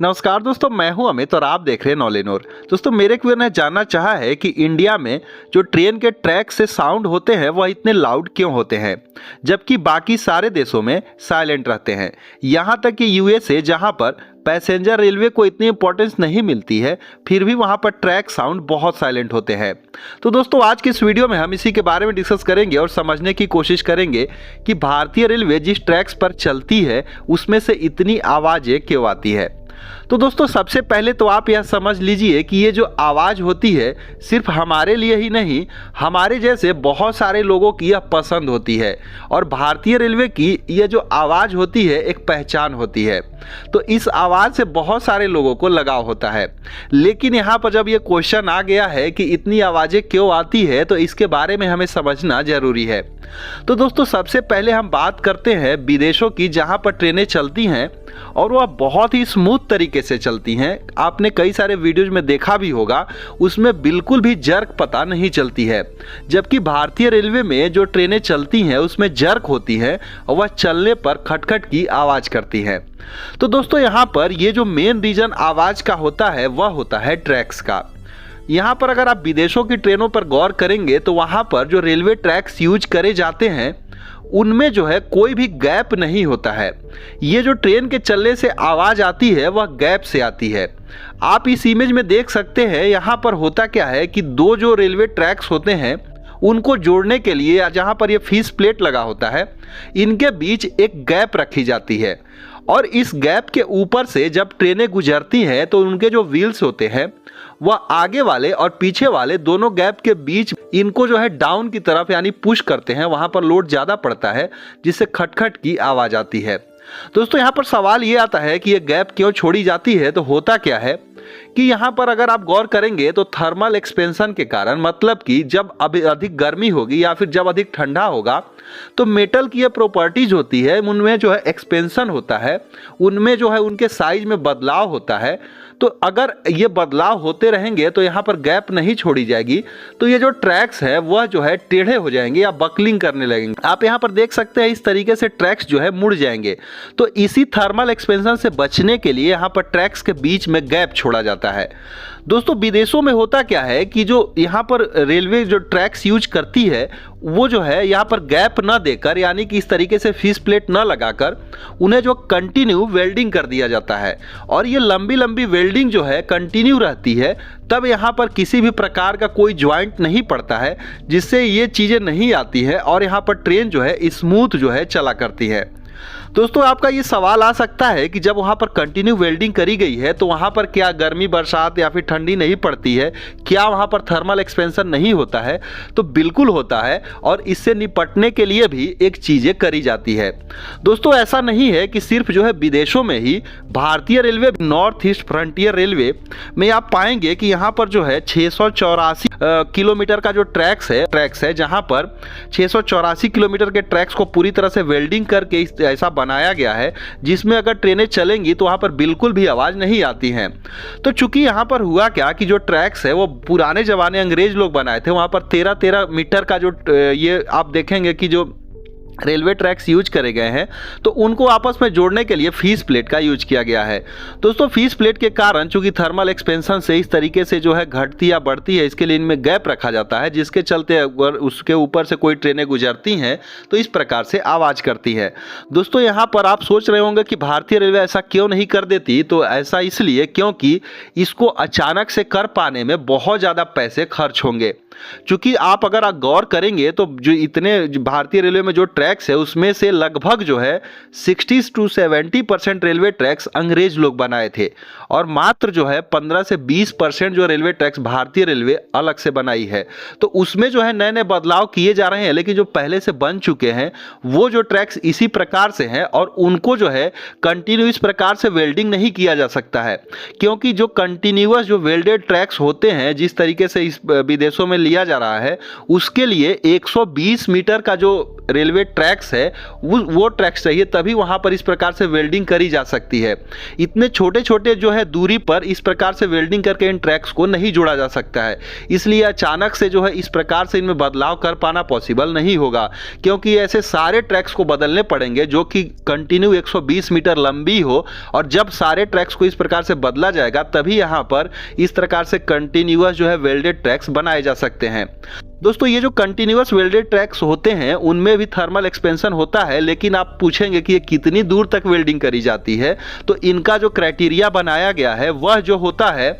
नमस्कार दोस्तों, मैं हूं अमित और आप देख रहे हैं नॉलेनोर। दोस्तों, मेरे एक व्यूअर ने जानना चाहा है कि इंडिया में जो ट्रेन के ट्रैक से साउंड होते हैं वह इतने लाउड क्यों होते हैं, जबकि बाकी सारे देशों में साइलेंट रहते हैं। यहाँ तक कि यूएसए, जहाँ पर पैसेंजर रेलवे को इतनी इंपॉर्टेंस नहीं मिलती है, फिर भी वहाँ पर ट्रैक साउंड बहुत साइलेंट होते हैं। तो दोस्तों, आज की इस वीडियो में हम इसी के बारे में डिस्कस करेंगे और समझने की कोशिश करेंगे कि भारतीय रेलवे जिस ट्रैक्स पर चलती है उसमें से इतनी आवाज़ें क्यों आती है। तो दोस्तों, सबसे पहले तो आप यह समझ लीजिए कि ये जो आवाज़ होती है सिर्फ हमारे लिए ही नहीं, हमारे जैसे बहुत सारे लोगों की यह पसंद होती है और भारतीय रेलवे की ये जो आवाज़ होती है एक पहचान होती है। तो इस आवाज़ से बहुत सारे लोगों को लगाव होता है। लेकिन यहाँ पर जब ये क्वेश्चन आ गया है कि इतनी आवाज़ें क्यों आती है, तो इसके बारे में हमें समझना जरूरी है। तो दोस्तों, सबसे पहले हम बात करते हैं विदेशों की, जहाँ पर ट्रेनें चलती हैं और वह बहुत ही स्मूथ तरीके से चलती हैं। आपने कई सारे वीडियोज में देखा भी होगा, उसमें बिल्कुल भी जर्क पता नहीं चलती है। जबकि भारतीय रेलवे में जो ट्रेनें चलती हैं उसमें जर्क होती है और वह चलने पर खटखट की आवाज़ करती है। तो दोस्तों, यहाँ पर ये जो मेन रीजन आवाज़ का होता है वह होता है ट्रैक्स का। यहाँ पर अगर आप विदेशों की ट्रेनों पर गौर करेंगे तो वहाँ पर जो रेलवे ट्रैक्स यूज करे जाते हैं उनमें जो है कोई भी गैप नहीं होता है। ये जो ट्रेन के चलने से आवाज़ आती है वह गैप से आती है। आप इस इमेज में देख सकते हैं, यहाँ पर होता क्या है कि दो जो रेलवे ट्रैक्स होते हैं उनको जोड़ने के लिए जहाँ पर ये फीस प्लेट लगा होता है, इनके बीच एक गैप रखी जाती है और इस गैप के ऊपर से जब ट्रेनें गुजरती हैं तो उनके जो व्हील्स होते हैं वह आगे वाले और पीछे वाले दोनों गैप के बीच इनको जो है डाउन की तरफ यानी पुश करते हैं। वहाँ पर लोड ज़्यादा पड़ता है जिससे खटखट की आवाज़ आती है। दोस्तों, यहाँ पर सवाल ये आता है कि ये गैप क्यों छोड़ी जाती है। तो होता क्या है कि यहाँ पर अगर आप गौर करेंगे तो थर्मल एक्सपेंशन के कारण, मतलब कि जब अधिक गर्मी होगी या फिर जब अधिक ठंडा होगा तो मेटल की ये प्रॉपर्टीज होती है, उनमें जो है एक्सपेंशन होता है, उनमें जो है उनके साइज में बदलाव होता है। तो अगर ये बदलाव होते रहेंगे तो यहाँ पर गैप नहीं छोड़ी जाएगी, तो ये जो ट्रैक्स है वह जो है टेढ़े हो जाएंगे या बकलिंग करने लगेंगे। आप यहाँ पर देख सकते हैं इस तरीके से ट्रैक्स जो है मुड़ जाएंगे। तो इसी थर्मल एक्सपेंशन से बचने के लिए यहाँ पर ट्रैक्स के बीच में गैप छोड़ा जाता है। दोस्तों, विदेशों में होता क्या है कि जो यहाँ पर रेलवे जो ट्रैक्स यूज करती है वो जो है यहाँ पर गैप न देकर, यानी कि इस तरीके से फीस प्लेट न लगाकर उन्हें जो कंटिन्यू वेल्डिंग कर दिया जाता है और ये लंबी लंबी वेल्डिंग जो है कंटिन्यू रहती है। तब यहाँ पर किसी भी प्रकार का कोई ज्वाइंट नहीं पड़ता है, जिससे ये चीज़ें नहीं आती है और यहाँ पर ट्रेन जो है स्मूथ जो है चला करती है। दोस्तों, आपका ये सवाल आ सकता है कि जब वहाँ पर कंटिन्यू वेल्डिंग करी गई है तो वहाँ पर क्या गर्मी, बरसात या फिर ठंडी नहीं पड़ती है, क्या वहाँ पर थर्मल एक्सपेंशन नहीं होता है? तो बिल्कुल होता है और इससे निपटने के लिए भी एक चीज़ें करी जाती है। दोस्तों, ऐसा नहीं है कि सिर्फ जो है विदेशों में ही, भारतीय railway north east frontier railway में आप पाएंगे कि यहाँ पर जो है 684 किलोमीटर का जो ट्रैक्स है, जहाँ पर 684 किलोमीटर के ट्रैक्स को पूरी तरह से वेल्डिंग करके ऐसा बनाया गया है जिसमें अगर ट्रेनें चलेंगी तो वहाँ पर बिल्कुल भी आवाज़ नहीं आती हैं। तो चूंकि यहाँ पर हुआ क्या कि जो ट्रैक्स है वो पुराने ज़माने अंग्रेज लोग बनाए थे, वहाँ पर 13-13 मीटर का जो ये आप देखेंगे कि जो रेलवे ट्रैक्स यूज करे गए हैं तो उनको आपस में जोड़ने के लिए फीस प्लेट का यूज किया गया है। दोस्तों, फीस प्लेट के कारण चूंकि थर्मल एक्सपेंशन से इस तरीके से जो है घटती या बढ़ती है, इसके लिए इनमें गैप रखा जाता है, जिसके चलते अगर उसके ऊपर से कोई ट्रेनें गुजरती हैं तो इस प्रकार से आवाज़ करती है। दोस्तों, यहाँ पर आप सोच रहे होंगे कि भारतीय रेलवे ऐसा क्यों नहीं कर देती। तो ऐसा इसलिए क्योंकि इसको अचानक से कर पाने में बहुत ज़्यादा पैसे खर्च होंगे। चूंकि आप अगर गौर करेंगे तो जो इतने भारतीय रेलवे में जो ट्रैक्स है उसमें से लगभग जो है 60 to 70% रेलवे ट्रैक्स अंग्रेज लोग बनाए थे और मात्र जो है 15 से 20% जो रेलवे ट्रैक्स भारतीय रेलवे अलग से बनाई है। तो उसमें जो है नए नए बदलाव किए जा रहे हैं, लेकिन जो पहले से बन चुके हैं वो जो ट्रैक्स इसी प्रकार से हैं और उनको जो है कंटिन्यू इस प्रकार से वेल्डिंग नहीं किया जा सकता है, क्योंकि जो कंटिन्यूअस जो वेल्डेड ट्रैक्स होते हैं जिस तरीके से इस विदेशों में लिया जा रहा है, उसके लिए 120 मीटर का जो रेलवे ट्रैक्स है वो ट्रैक्स चाहिए, तभी वहां पर इस प्रकार से वेल्डिंग करी जा सकती है। इतने छोटे छोटे जो है दूरी पर इस प्रकार से वेल्डिंग करके इन ट्रैक्स को नहीं जोड़ा जा सकता है, इसलिए अचानक से जो है इस प्रकार से इनमें बदलाव कर पाना पॉसिबल नहीं होगा, क्योंकि ऐसे सारे ट्रैक्स को बदलने पड़ेंगे जो कि कंटिन्यू 120 मीटर लंबी हो, और जब सारे ट्रैक्स को इस प्रकार से बदला जाएगा तभी यहां पर इस प्रकार से कंटिन्यूअस जो है वेल्डेड ट्रैक्स बनाए जा सकते हैं। दोस्तों ये जो कंटिन्यूअस वेल्डेड ट्रैक्स होते हैं उनमें भी थर्मल एक्सपेंशन होता है, लेकिन आप पूछेंगे कि ये कितनी दूर तक वेल्डिंग करी जाती है, तो इनका जो क्राइटेरिया बनाया गया है वह जो होता है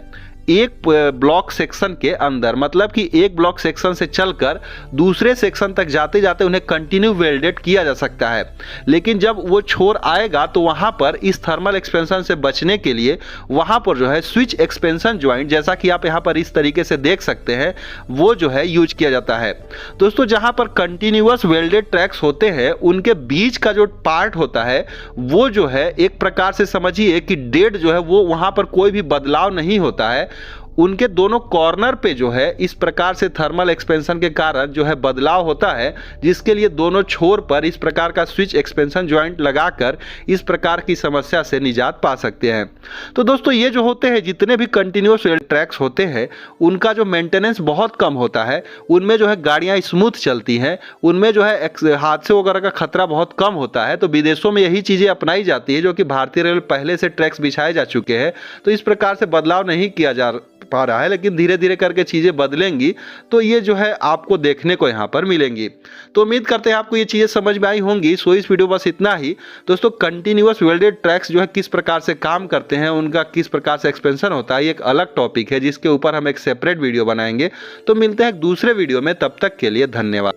एक ब्लॉक सेक्शन के अंदर, मतलब कि एक ब्लॉक सेक्शन से चलकर दूसरे सेक्शन तक जाते जाते उन्हें कंटिन्यू वेल्डेड किया जा सकता है। लेकिन जब वो छोर आएगा तो वहां पर इस थर्मल एक्सपेंशन से बचने के लिए वहां पर जो है स्विच एक्सपेंशन ज्वाइंट, जैसा कि आप यहां पर इस तरीके से देख सकते हैं, वो जो है यूज किया जाता है। दोस्तों जहां पर कंटिन्यूअस वेल्डेड ट्रैक्स होते हैं उनके बीच का जो पार्ट होता है वो जो है एक प्रकार से समझिए कि डेड जो है वो वहां पर कोई भी बदलाव नहीं होता है। उनके दोनों कॉर्नर पे जो है इस प्रकार से थर्मल एक्सपेंशन के कारण जो है बदलाव होता है, जिसके लिए दोनों छोर पर इस प्रकार का स्विच एक्सपेंशन ज्वाइंट लगाकर इस प्रकार की समस्या से निजात पा सकते हैं। तो दोस्तों ये जो होते हैं जितने भी कंटिन्यूअस वेल्ड ट्रैक्स होते हैं उनका जो मेंटेनेंस बहुत कम होता है, उनमें जो है गाड़ियाँ स्मूथ चलती हैं, उनमें जो है हादसे वगैरह का खतरा बहुत कम होता है। तो विदेशों में यही चीज़ें अपनाई जाती है, जो कि भारतीय रेल पहले से ट्रैक्स बिछाए जा चुके हैं, तो इस प्रकार से बदलाव नहीं किया जा पा रहा है। लेकिन धीरे धीरे करके चीज़ें बदलेंगी तो ये जो है आपको देखने को यहाँ पर मिलेंगी। तो उम्मीद करते हैं आपको ये चीज़ें समझ में आई होंगी। सो इस वीडियो बस इतना ही। दोस्तों कंटिन्यूअस वेल्डेड ट्रैक्स जो है किस प्रकार से काम करते हैं, उनका किस प्रकार से एक्सपेंशन होता है, ये एक अलग टॉपिक है जिसके ऊपर हम एक सेपरेट वीडियो बनाएंगे। तो मिलते हैं एक दूसरे वीडियो में, तब तक के लिए धन्यवाद।